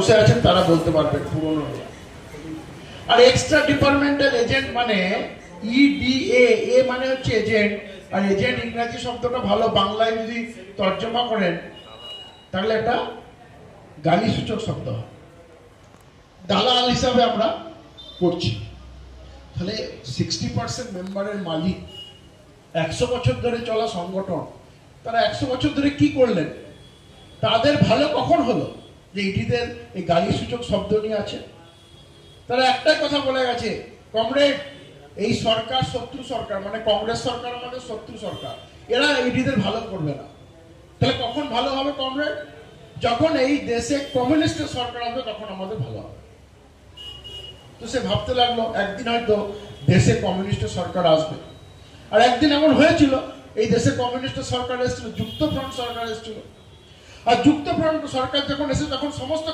বসে আছেন তারা বলতে পারবেন পুরনো। আর এক্সট্রা ডিপার্টমেন্টাল এজেন্ট মানে ইডিএ, এ মানে হচ্ছে এজেন্ট, আর এজেন্ট ইংরেজি শব্দটা ভালো বাংলায় যদি তর্জমা করেন তাহলে একটা গালিসূচক শব্দ হয়। দালাল হিসাবে আমরা করছি। তাহলে 60% মেম্বারের মালিক, 100 বছর ধরে চলা সংগঠন, তারা 100 বছর ধরে কি করলেন? তাদের ভালো কখন হলো যে ইডিদের এই গালিসূচক শব্দ নিয়ে আছে? তারা একটাই কথা বলে গেছে, কমরেড এই সরকার শত্রু সরকার, মানে কংগ্রেস সরকার আমাদের শত্রু সরকার, এরা ইডিদের ভালো করবে না। তাহলে কখন ভালো হবে কমরেড? যখন এই দেশে কমিউনিস্টের সরকার হবে তখন আমাদের ভালো হবে। তো সে ভাবতে লাগলো একদিন হয়তো দেশে কমিউনিস্টের সরকার আসবে। আর একদিন এমন হয়েছিল, এই দেশে কমিউনিস্টের সরকার এসেছিল, যুক্তফ্রন্ট সরকার এসেছিল। আর যুক্তফ্রন্ট সরকার যখন এসে তখন সমস্ত